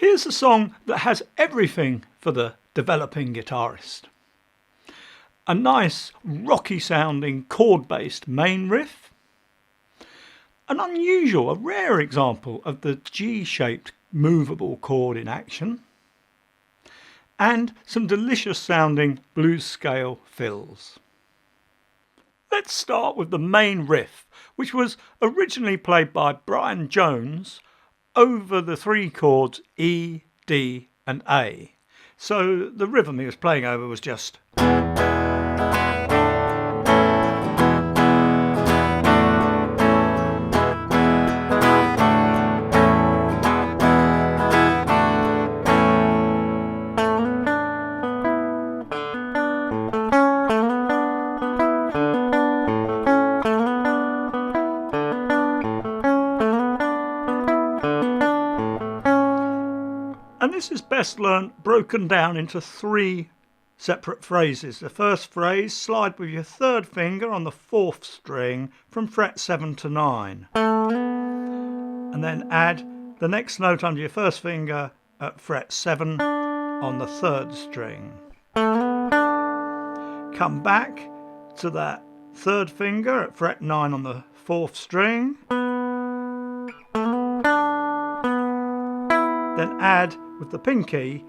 Here's a song that has everything for the developing guitarist. A nice rocky sounding chord based main riff, an unusual, a rare example of the G-shaped movable chord in action, and some delicious sounding blues scale fills. Let's start with the main riff, which was originally played by Brian Jones over the three chords E, D and A. So the rhythm he was playing over was just... And this is best learnt broken down into three separate phrases. The first phrase, slide with your third finger on the fourth string from fret 7 to 9. And then add the next note under your first finger at fret 7 on the third string. Come back to that third finger at fret 9 on the fourth string. Then add with the pinky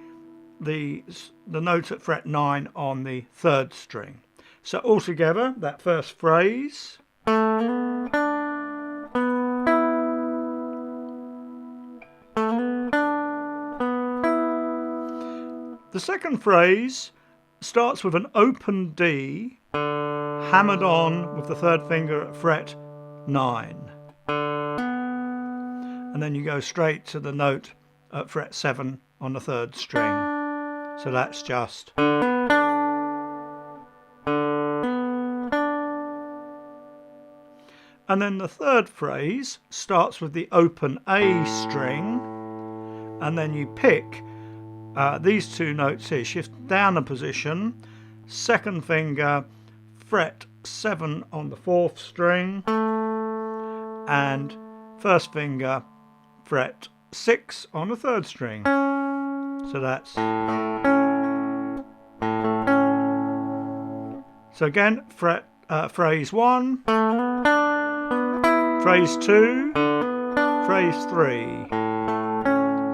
the note at fret 9 on the third string. So altogether, that first phrase. The second phrase starts with an open D hammered on with the third finger at fret 9. And then you go straight to the note at fret 7 on the third string. So that's just... And then the third phrase starts with the open A string, and then you pick these two notes here, shift down a position, second finger, fret 7 on the fourth string, and first finger, fret 6 on the third string. So that's... So again, phrase 1, phrase 2, phrase 3.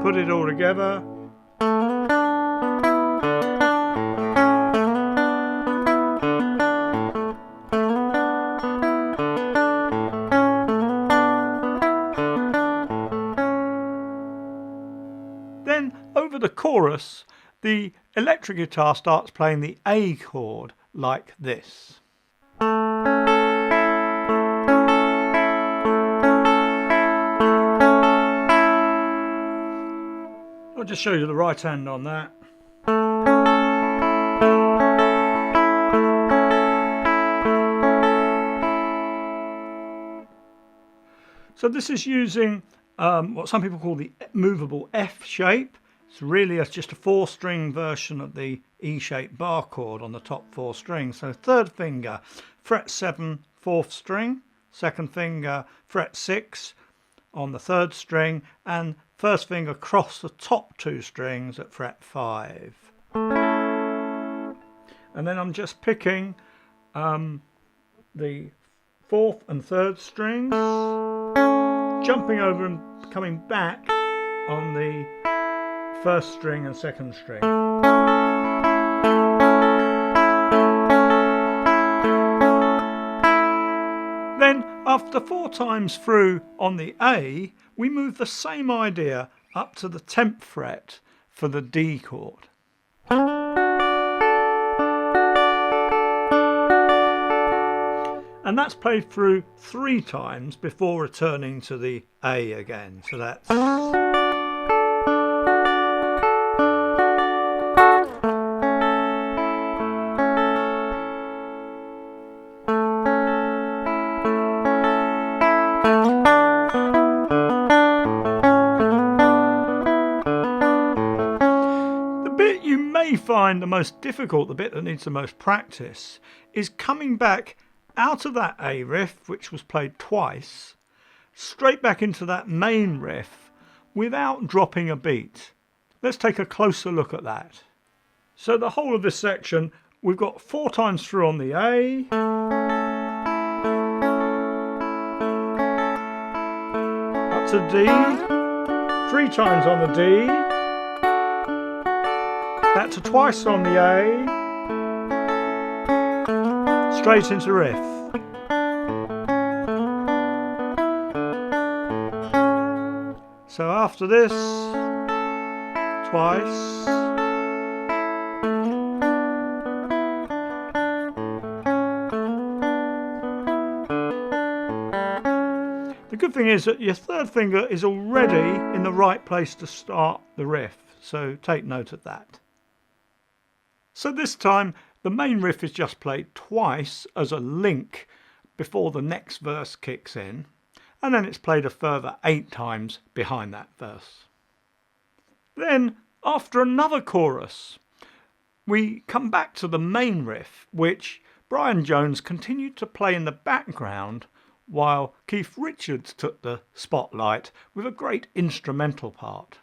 Put it all together. Then over the chorus, the electric guitar starts playing the A chord like this. I'll just show you the right hand on that. So this is using what some people call the movable F shape. It's really just a 4-string version of the E-shaped bar chord on the top 4 strings. So third finger, fret 7, fourth string, second finger, fret 6 on the third string, and first finger across the top 2 strings at fret 5. And then I'm just picking the fourth and third strings, jumping over and coming back on the first string and second string. Then after 4 times through on the A, we move the same idea up to the 10th fret for the D chord. And that's played through 3 times before returning to the A again. So that's... Find the most difficult, the bit that needs the most practice, is coming back out of that A riff, which was played twice, straight back into that main riff without dropping a beat. Let's take a closer look at that. So the whole of this section, we've got 4 times through on the A, up to D, 3 times on the D, back to twice on the A, straight into riff. So after this, twice, the good thing is that your third finger is already in the right place to start the riff, so take note of that. So this time the main riff is just played twice as a link before the next verse kicks in, and then it's played a further 8 times behind that verse. Then, after another chorus, we come back to the main riff, which Brian Jones continued to play in the background while Keith Richards took the spotlight with a great instrumental part.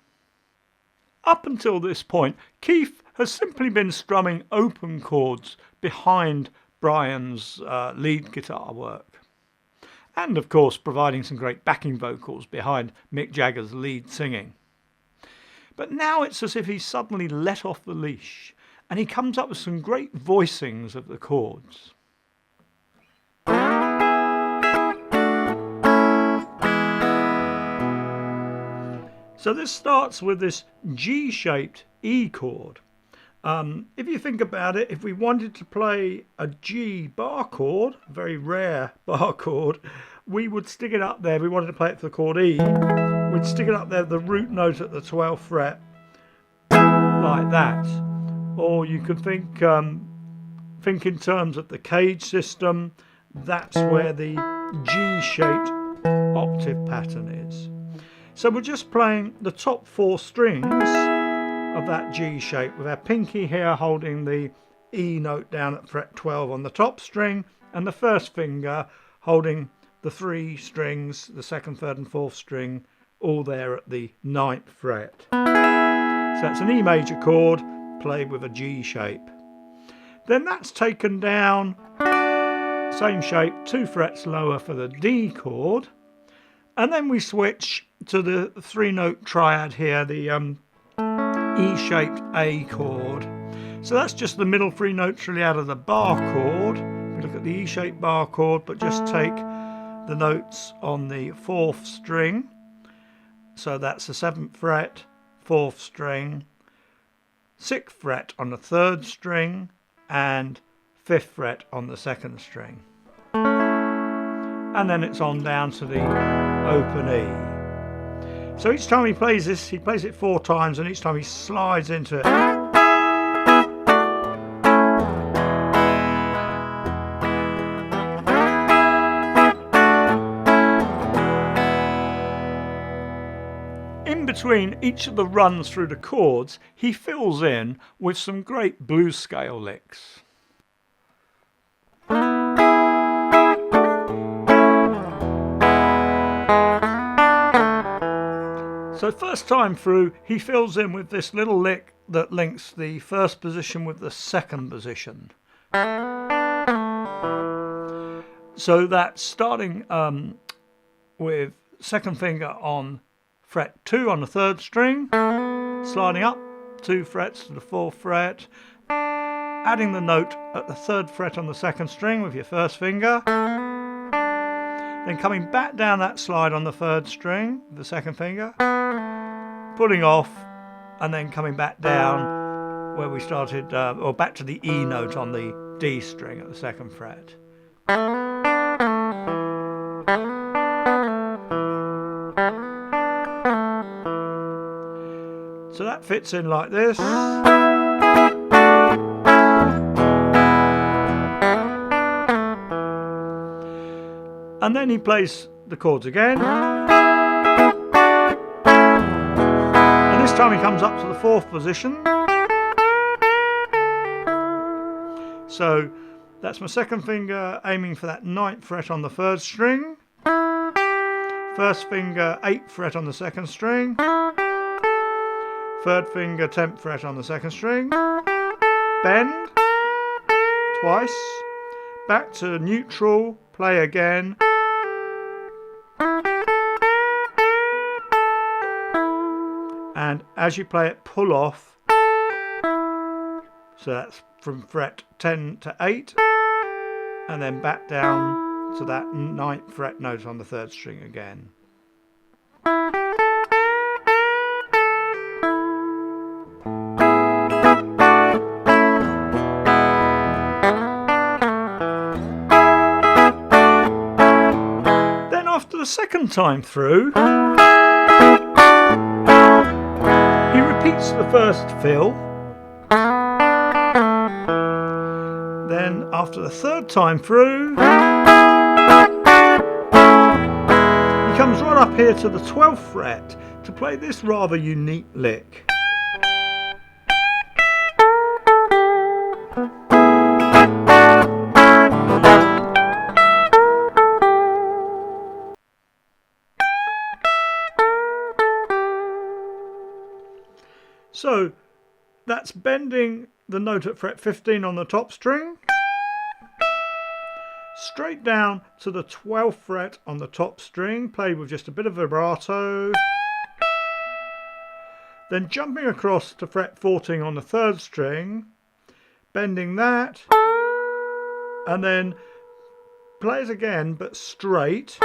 Up until this point, Keith has simply been strumming open chords behind Brian's lead guitar work, and of course providing some great backing vocals behind Mick Jagger's lead singing. But now it's as if he's suddenly let off the leash, and he comes up with some great voicings of the chords. So this starts with this G-shaped E chord. If you think about it, if we wanted to play a G bar chord, a very rare bar chord, we would stick it up there. If we wanted to play it for the chord E, we'd stick it up there, the root note at the 12th fret, like that. Or you could think in terms of the cage system. That's where the G-shaped octave pattern is. So we're just playing the top 4 strings of that G shape with our pinky here holding the E note down at fret 12 on the top string, and the first finger holding the 3 strings, the 2nd, 3rd and 4th string, all there at the 9th fret. So that's an E major chord played with a G shape. Then that's taken down, same shape, 2 frets lower for the D chord, and then we switch to the 3-note triad here, the E-shaped A chord. So that's just the middle 3 notes really out of the bar chord. We look at the E-shaped bar chord, but just take the notes on the 4th string. So that's the 7th fret, 4th string, 6th fret on the 3rd string, and 5th fret on the 2nd string. And then it's on down to the open E. So each time he plays this, he plays it 4 times, and each time he slides into it. In between each of the runs through the chords, he fills in with some great blues scale licks. So first time through, he fills in with this little lick that links the 1st position with the 2nd position. So that's starting with 2nd finger on fret 2 on the 3rd string, sliding up 2 frets to the 4th fret, adding the note at the 3rd fret on the 2nd string with your 1st finger, then coming back down that slide on the 3rd string with the 2nd finger, pulling off, and then coming back down where we started, or back to the E note on the D string at the 2nd fret. So that fits in like this. And then he plays the chords again. And this time he comes up to the 4th position. So that's my 2nd finger aiming for that 9th fret on the 3rd string. 1st finger 8th fret on the 2nd string. third finger 10th fret on the second string, bend twice, back to neutral, play again, and as you play it, pull off, so that's from fret 10 to 8, and then back down to that 9th fret note on the third string again. Then after the second time through, he repeats the first fill. Then after the third time through, he comes right up here to the 12th fret to play this rather unique lick. So that's bending the note at fret 15 on the top string, straight down to the 12th fret on the top string, played with just a bit of vibrato, then jumping across to fret 14 on the third string, bending that, and then plays again but straight,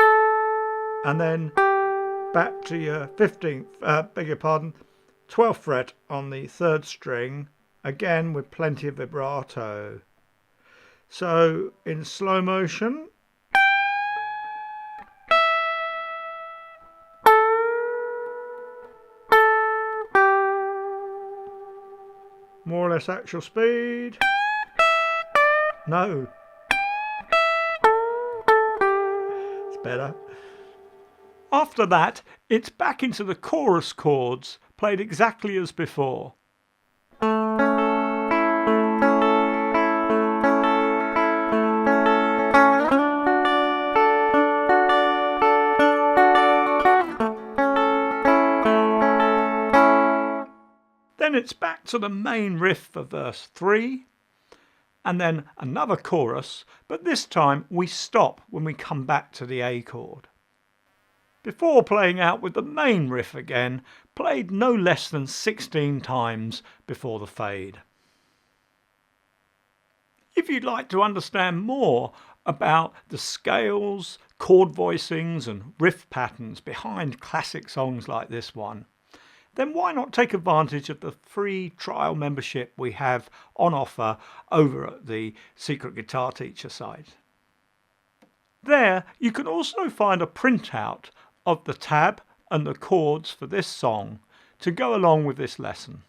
and then back to your 12th fret on the third string, again with plenty of vibrato. So in slow motion, more or less actual speed. No, it's better. After that, it's back into the chorus chords, played exactly as before. Then it's back to the main riff for verse 3, and then another chorus, but this time we stop when we come back to the A chord. Before playing out with the main riff again, played no less than 16 times before the fade. If you'd like to understand more about the scales, chord voicings and riff patterns behind classic songs like this one, then why not take advantage of the free trial membership we have on offer over at the Secret Guitar Teacher site. There you can also find a printout of the tab and the chords for this song to go along with this lesson.